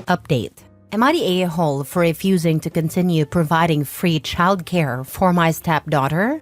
Update. Am I the a-hole for refusing to continue providing free childcare for my stepdaughter?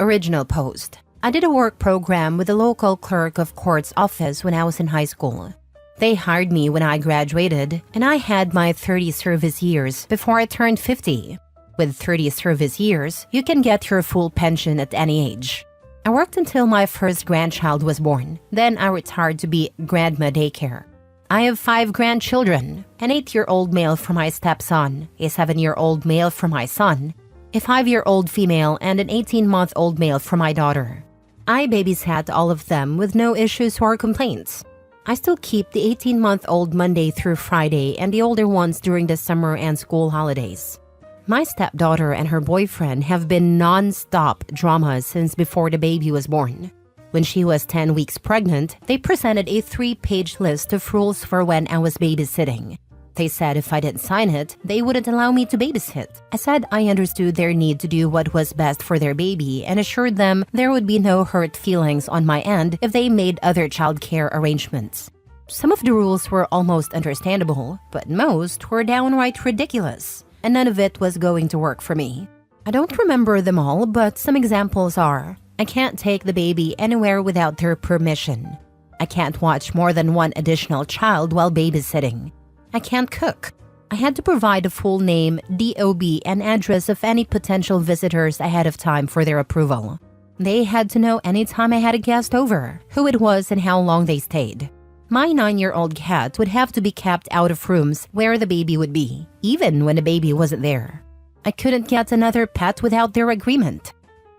Original post. I did a work program with the local clerk of court's office when I was in high school. They hired me when I graduated, and I had my 30 service years before I turned 50. With 30 service years, you can get your full pension at any age. I worked until my first grandchild was born. Then I retired to be grandma daycare. I have 5 grandchildren, an 8-year-old male for my stepson, a 7-year-old male for my son, a 5-year-old female, and an 18-month-old male for my daughter. I babysat all of them with no issues or complaints. I still keep the 18-month-old Monday through Friday and the older ones during the summer and school holidays. My stepdaughter and her boyfriend have been non-stop dramas since before the baby was born. When she was 10 weeks pregnant, they presented a 3-page list of rules for when I was babysitting. They said if I didn't sign it, they wouldn't allow me to babysit. I said I understood their need to do what was best for their baby and assured them there would be no hurt feelings on my end if they made other childcare arrangements. Some of the rules were almost understandable, but most were downright ridiculous, and none of it was going to work for me. I don't remember them all, but some examples are: I can't take the baby anywhere without their permission. I can't watch more than one additional child while babysitting. I can't cook. I had to provide the full name, DOB, and address of any potential visitors ahead of time for their approval. They had to know anytime I had a guest over, who it was and how long they stayed. My 9-year-old cat would have to be kept out of rooms where the baby would be, even when the baby wasn't there. I couldn't get another pet without their agreement.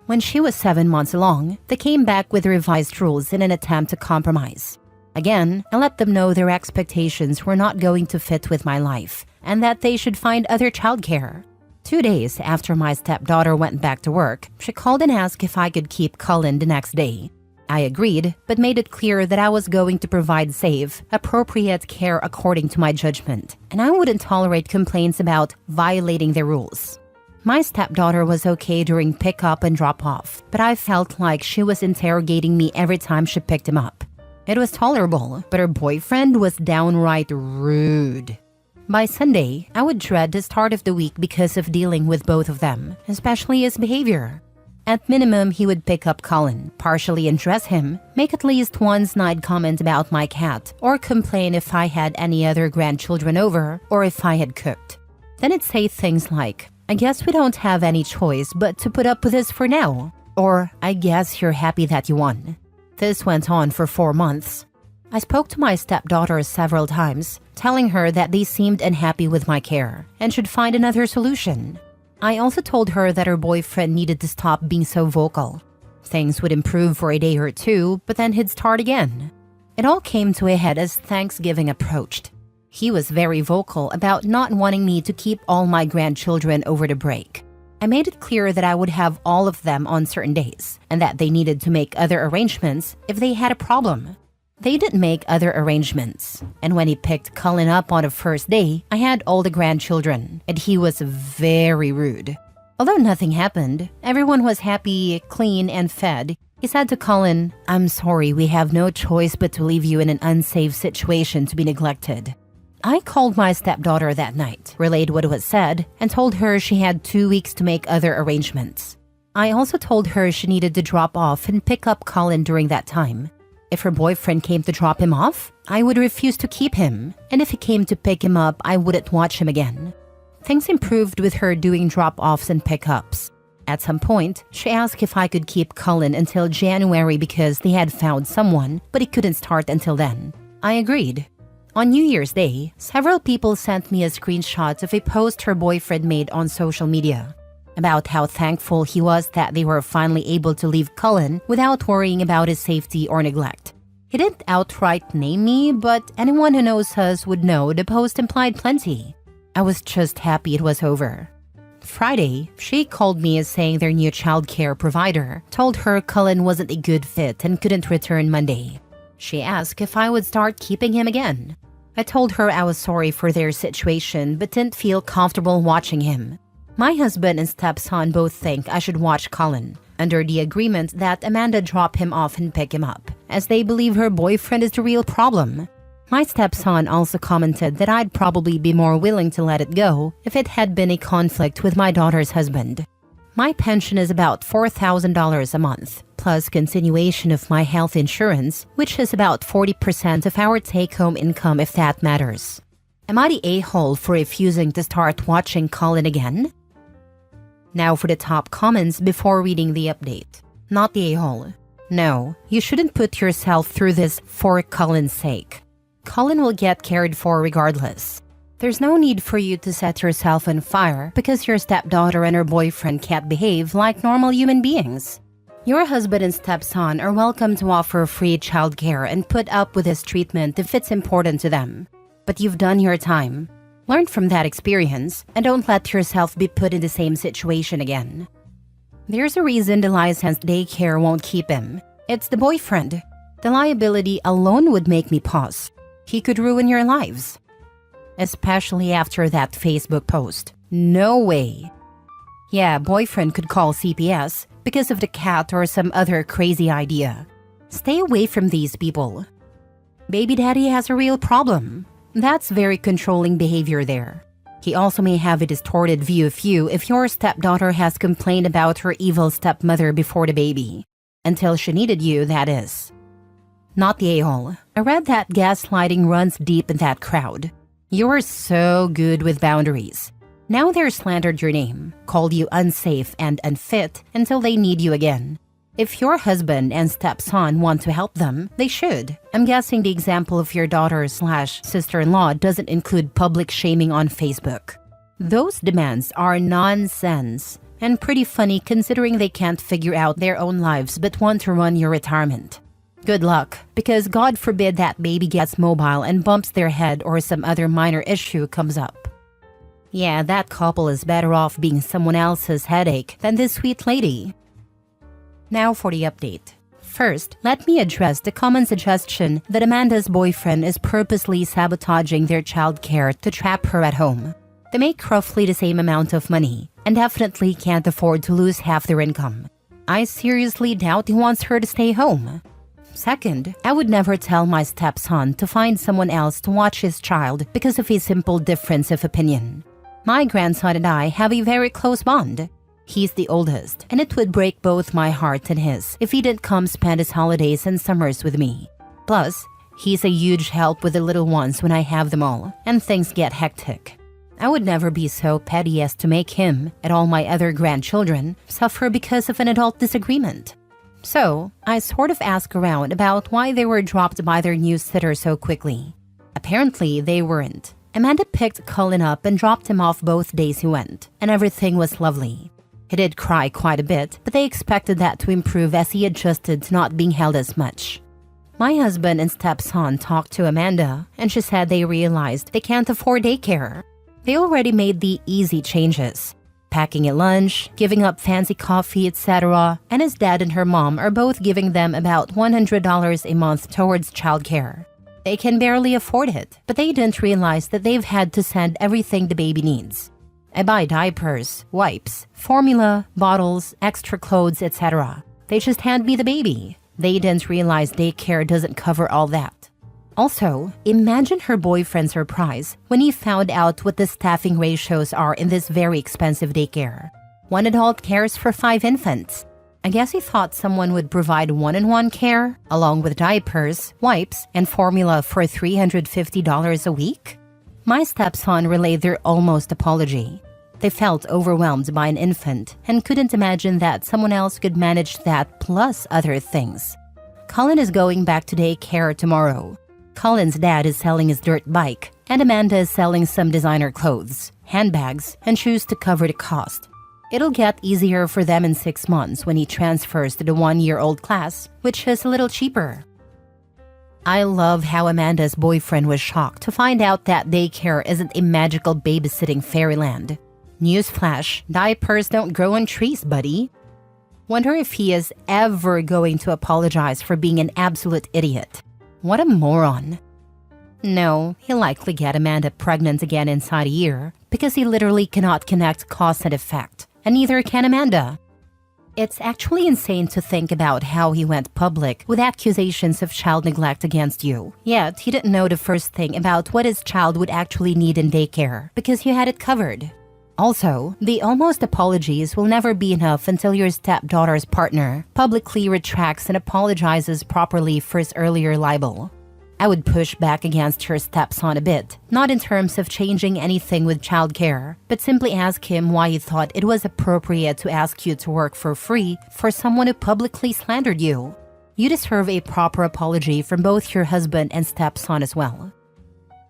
When she was 7 months along, they came back with revised rules in an attempt to compromise. Again, I let them know their expectations were not going to fit with my life, and that they should find other childcare. 2 days after my stepdaughter went back to work, she called and asked if I could keep Cullen the next day. I agreed, but made it clear that I was going to provide safe, appropriate care according to my judgment, and I wouldn't tolerate complaints about violating the rules. My stepdaughter was okay during pickup and drop-off, but I felt like she was interrogating me every time she picked him up. It was tolerable, but her boyfriend was downright rude. By Sunday, I would dread the start of the week because of dealing with both of them, especially his behavior. At minimum, he would pick up Cullen, partially undress him, make at least one snide comment about my cat, or complain if I had any other grandchildren over, or if I had cooked. Then he'd say things like, "I guess we don't have any choice but to put up with this for now," or "I guess you're happy that you won." This went on for 4 months. I spoke to my stepdaughter several times, telling her that they seemed unhappy with my care and should find another solution. I also told her that her boyfriend needed to stop being so vocal. Things would improve for a day or two, but then he'd start again. It all came to a head as Thanksgiving approached. He was very vocal about not wanting me to keep all my grandchildren over the break. I made it clear that I would have all of them on certain days, and that they needed to make other arrangements if they had a problem. They didn't make other arrangements, and when he picked Cullen up on the first day, I had all the grandchildren, and he was very rude. Although nothing happened, everyone was happy, clean, and fed. He said to Cullen, "I'm sorry, we have no choice but to leave you in an unsafe situation to be neglected." I called my stepdaughter that night, relayed what was said, and told her she had 2 weeks to make other arrangements. I also told her she needed to drop off and pick up Cullen during that time. If her boyfriend came to drop him off, I would refuse to keep him, and if he came to pick him up, I wouldn't watch him again. Things improved with her doing drop-offs and pickups. At some point, she asked if I could keep Cullen until January because they had found someone, but it couldn't start until then. I agreed. On New Year's Day, several people sent me a screenshot of a post her boyfriend made on social media about how thankful he was that they were finally able to leave Cullen without worrying about his safety or neglect. He didn't outright name me, but anyone who knows us would know the post implied plenty. I was just happy it was over. Friday, she called me saying their new childcare provider told her Cullen wasn't a good fit and couldn't return Monday. She asked if I would start keeping him again. I told her I was sorry for their situation but didn't feel comfortable watching him. My husband and stepson both think I should watch Cullen, under the agreement that Amanda drop him off and pick him up, as they believe her boyfriend is the real problem. My stepson also commented that I'd probably be more willing to let it go if it had been a conflict with my daughter's husband. My pension is about $4,000 a month, plus continuation of my health insurance, which is about 40% of our take-home income if that matters. Am I the a-hole for refusing to start watching Colin again? Now for the top comments before reading the update. Not the a-hole. No, you shouldn't put yourself through this for Colin's sake. Colin will get cared for regardless. There's no need for you to set yourself on fire because your stepdaughter and her boyfriend can't behave like normal human beings. Your husband and stepson are welcome to offer free childcare and put up with this treatment if it's important to them. But you've done your time. Learn from that experience and don't let yourself be put in the same situation again. There's a reason the licensed daycare won't keep him. It's the boyfriend. The liability alone would make me pause. He could ruin your lives. Especially after that Facebook post. No way. Yeah, boyfriend could call CPS because of the cat or some other crazy idea. Stay away from these people. Baby daddy has a real problem. That's very controlling behavior there. He also may have a distorted view of you if your stepdaughter has complained about her evil stepmother before the baby. Until she needed you, that is. Not the a-hole. I read that gaslighting runs deep in that crowd. You're so good with boundaries. Now they're slandered your name, called you unsafe and unfit until they need you again. If your husband and stepson want to help them, they should. I'm guessing the example of your daughter/sister-in-law doesn't include public shaming on Facebook. Those demands are nonsense and pretty funny considering they can't figure out their own lives but want to run your retirement. Good luck, because God forbid that baby gets mobile and bumps their head or some other minor issue comes up. Yeah, that couple is better off being someone else's headache than this sweet lady. Now for the update. First, let me address the common suggestion that Amanda's boyfriend is purposely sabotaging their childcare to trap her at home. They make roughly the same amount of money and definitely can't afford to lose half their income. I seriously doubt he wants her to stay home. Second, I would never tell my stepson to find someone else to watch his child because of a simple difference of opinion. My grandson and I have a very close bond. He's the oldest, and it would break both my heart and his if he didn't come spend his holidays and summers with me. Plus, he's a huge help with the little ones when I have them all, and things get hectic. I would never be so petty as to make him, and all my other grandchildren, suffer because of an adult disagreement. So, I sort of asked around about why they were dropped by their new sitter so quickly. Apparently, they weren't. Amanda picked Colin up and dropped him off both days he went, and everything was lovely. He did cry quite a bit, but they expected that to improve as he adjusted to not being held as much. My husband and stepson talked to Amanda, and she said they realized they can't afford daycare. They already made the easy changes. Packing a lunch, giving up fancy coffee, etc. And his dad and her mom are both giving them about $100 a month towards childcare. They can barely afford it, but they didn't realize that they've had to send everything the baby needs. I buy diapers, wipes, formula, bottles, extra clothes, etc. They just hand me the baby. They didn't realize daycare doesn't cover all that. Also, imagine her boyfriend's surprise when he found out what the staffing ratios are in this very expensive daycare. One adult cares for 5 infants. I guess he thought someone would provide one-on-one care, along with diapers, wipes, and formula for $350 a week? My stepson relayed their almost apology. They felt overwhelmed by an infant and couldn't imagine that someone else could manage that plus other things. Colin is going back to daycare tomorrow. Colin's dad is selling his dirt bike, and Amanda is selling some designer clothes, handbags, and shoes to cover the cost. It'll get easier for them in 6 months when he transfers to the 1-year-old class, which is a little cheaper. I love how Amanda's boyfriend was shocked to find out that daycare isn't a magical babysitting fairyland. Newsflash, diapers don't grow on trees, buddy. Wonder if he is ever going to apologize for being an absolute idiot. What a moron. No, he'll likely get Amanda pregnant again inside a year because he literally cannot connect cause and effect, and neither can Amanda. It's actually insane to think about how he went public with accusations of child neglect against you. Yet, he didn't know the first thing about what his child would actually need in daycare because you had it covered. Also, the almost apologies will never be enough until your stepdaughter's partner publicly retracts and apologizes properly for his earlier libel. I would push back against her stepson a bit, not in terms of changing anything with childcare, but simply ask him why he thought it was appropriate to ask you to work for free for someone who publicly slandered you. You deserve a proper apology from both your husband and stepson as well.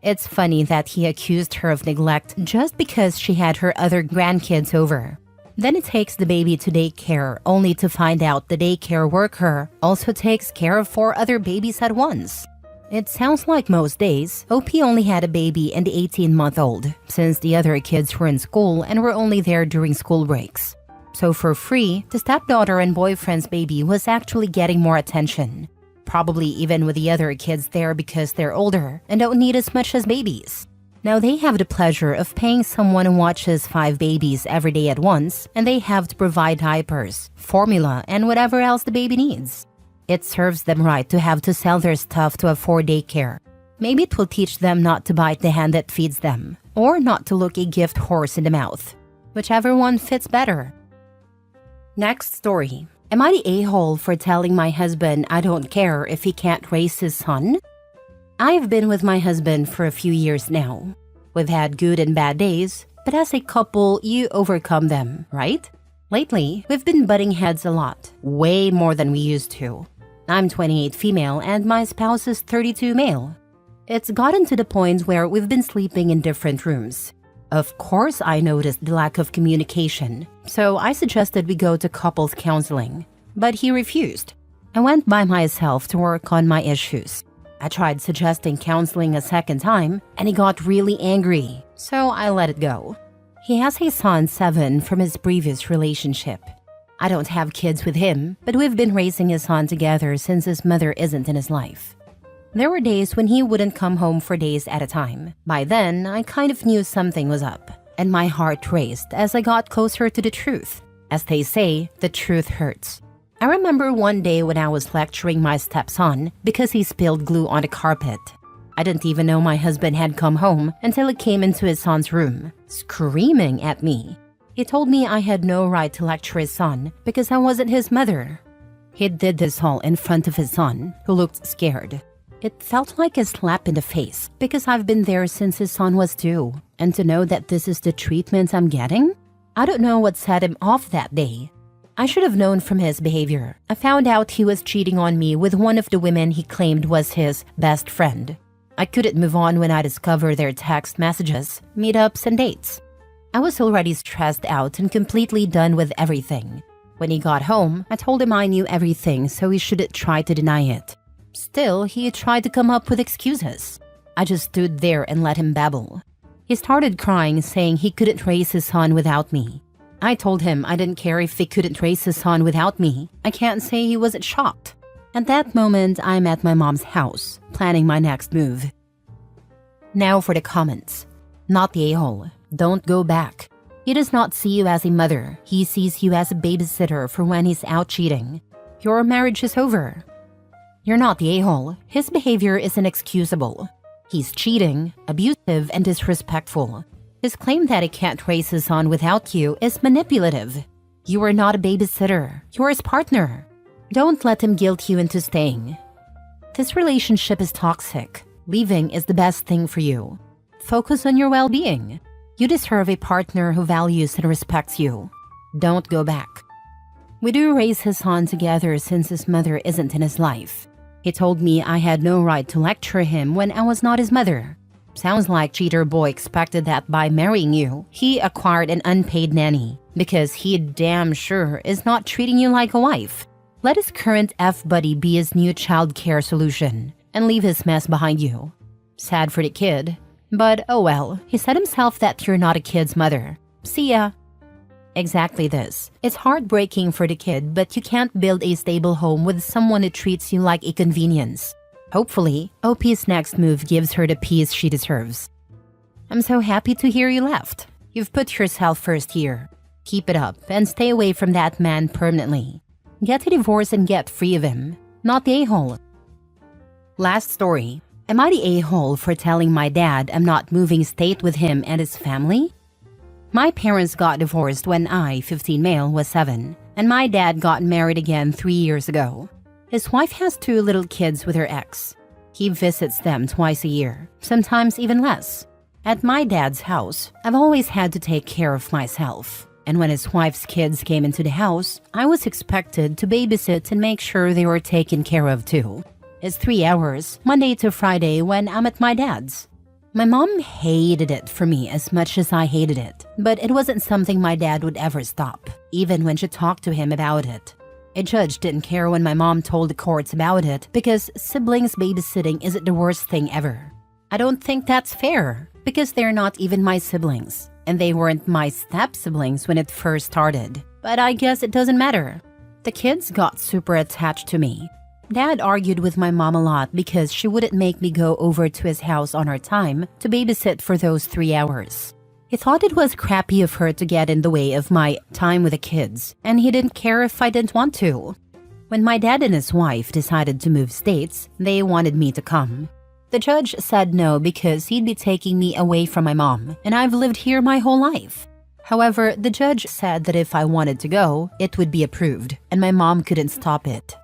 It's funny that he accused her of neglect just because she had her other grandkids over. Then he takes the baby to daycare only to find out the daycare worker also takes care of 4 other babies at once. It sounds like most days, OP only had a baby and the 18-month-old, since the other kids were in school and were only there during school breaks. So for free, the stepdaughter and boyfriend's baby was actually getting more attention. Probably even with the other kids there because they're older and don't need as much as babies. Now they have the pleasure of paying someone who watches 5 babies every day at once, and they have to provide diapers, formula, and whatever else the baby needs. It serves them right to have to sell their stuff to afford daycare. Maybe it will teach them not to bite the hand that feeds them, or not to look a gift horse in the mouth. Whichever one fits better. Next story. Am I the a-hole for telling my husband I don't care if he can't raise his son? I've been with my husband for a few years now. We've had good and bad days, but as a couple, you overcome them, right? Lately, we've been butting heads a lot, way more than we used to. I'm 28 female and my spouse is 32 male. It's gotten to the point where we've been sleeping in different rooms. Of course, I noticed the lack of communication, so I suggested we go to couples counseling, but he refused. I went by myself to work on my issues. I tried suggesting counseling a second time, and he got really angry, so I let it go. He has a son 7 from his previous relationship. I don't have kids with him, but we've been raising his son together since his mother isn't in his life. There were days when he wouldn't come home for days at a time. By then, I kind of knew something was up, and my heart raced as I got closer to the truth. As they say, the truth hurts. I remember one day when I was lecturing my stepson because he spilled glue on the carpet. I didn't even know my husband had come home until he came into his son's room, screaming at me. He told me I had no right to lecture his son because I wasn't his mother. He did this all in front of his son, who looked scared. It felt like a slap in the face because I've been there since his son was 2, and to know that this is the treatment I'm getting? I don't know what set him off that day. I should have known from his behavior. I found out he was cheating on me with one of the women he claimed was his best friend. I couldn't move on when I discovered their text messages, meetups, and dates. I was already stressed out and completely done with everything. When he got home, I told him I knew everything, so he shouldn't try to deny it. Still, he tried to come up with excuses. I just stood there and let him babble. He started crying, saying he couldn't raise his son without me. I told him I didn't care if he couldn't raise his son without me. I can't say he wasn't shocked. At that moment, I'm at my mom's house, planning my next move. Now for the comments. Not the a-hole. Don't go back. He does not see you as a mother. He sees you as a babysitter for when he's out cheating. Your marriage is over. You're not the a-hole. His behavior is inexcusable. He's cheating, abusive, and disrespectful. His claim that he can't raise his son without you is manipulative. You are not a babysitter. You're his partner. Don't let him guilt you into staying. This relationship is toxic. Leaving is the best thing for you. Focus on your well-being. You deserve a partner who values and respects you. Don't go back. We do raise his son together since his mother isn't in his life. He told me I had no right to lecture him when I was not his mother. Sounds like cheater boy expected that by marrying you, he acquired an unpaid nanny, because he damn sure is not treating you like a wife. Let his current F-buddy be his new child care solution, and leave his mess behind you. Sad for the kid. But oh well, he said himself that you're not a kid's mother. See ya. Exactly this. It's heartbreaking for the kid, but you can't build a stable home with someone who treats you like a convenience. Hopefully, OP's next move gives her the peace she deserves. I'm so happy to hear you left. You've put yourself first here. Keep it up and stay away from that man permanently. Get a divorce and get free of him, not the a-hole. Last story. Am I the a-hole for telling my dad I'm not moving state with him and his family? My parents got divorced when I, 15 male, was 7, and my dad got married again 3 years ago. His wife has 2 little kids with her ex. He visits them twice a year, sometimes even less. At my dad's house, I've always had to take care of myself. And when his wife's kids came into the house, I was expected to babysit and make sure they were taken care of too. It's 3 hours, Monday to Friday, when I'm at my dad's. My mom hated it for me as much as I hated it, but it wasn't something my dad would ever stop, even when she talked to him about it. A judge didn't care when my mom told the courts about it because siblings babysitting isn't the worst thing ever. I don't think that's fair because they're not even my siblings, and they weren't my step-siblings when it first started. But I guess it doesn't matter. The kids got super attached to me. Dad argued with my mom a lot because she wouldn't make me go over to his house on her time to babysit for those 3 hours. He thought it was crappy of her to get in the way of my time with the kids, and he didn't care if I didn't want to. When my dad and his wife decided to move states, they wanted me to come. The judge said no because he'd be taking me away from my mom, and I've lived here my whole life. However, the judge said that if I wanted to go, it would be approved, and my mom couldn't stop it.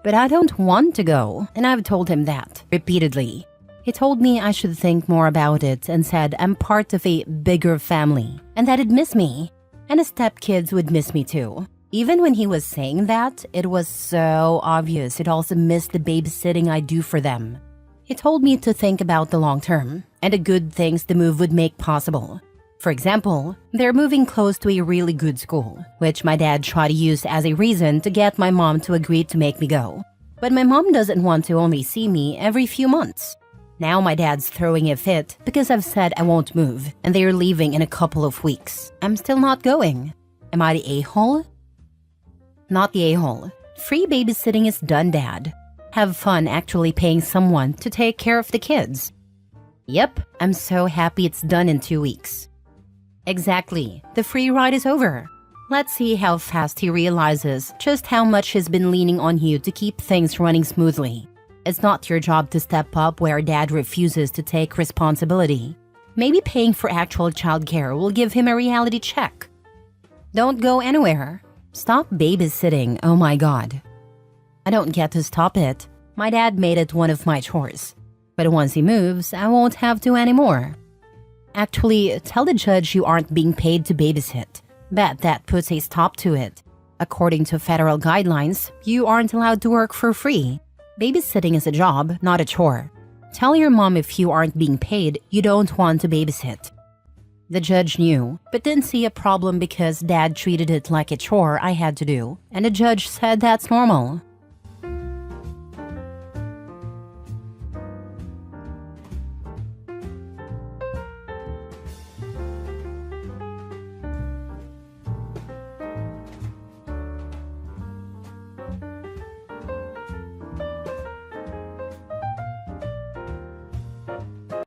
But I don't want to go, and I've told him that repeatedly. He told me I should think more about it and said I'm part of a bigger family and that he'd miss me. And his stepkids would miss me too. Even when he was saying that, it was so obvious he'd also miss the babysitting I do for them. He told me to think about the long term and the good things the move would make possible. For example, they're moving close to a really good school, which my dad tried to use as a reason to get my mom to agree to make me go. But my mom doesn't want to only see me every few months. Now my dad's throwing a fit because I've said I won't move and they're leaving in a couple of weeks. I'm still not going. Am I the a-hole? Not the a-hole. Free babysitting is done, Dad. Have fun actually paying someone to take care of the kids. Yep, I'm so happy it's done in 2 weeks. Exactly, the free ride is over. Let's see how fast he realizes just how much he's been leaning on you to keep things running smoothly. It's not your job to step up where Dad refuses to take responsibility. Maybe paying for actual childcare will give him a reality check. Don't go anywhere. Stop babysitting, oh my God. I don't get to stop it. My dad made it one of my chores. But once he moves, I won't have to anymore. Actually, tell the judge you aren't being paid to babysit. Bet that puts a stop to it. According to federal guidelines, you aren't allowed to work for free. Babysitting is a job, not a chore. Tell your mom if you aren't being paid, you don't want to babysit. The judge knew, but didn't see a problem because Dad treated it like a chore I had to do, and the judge said that's normal.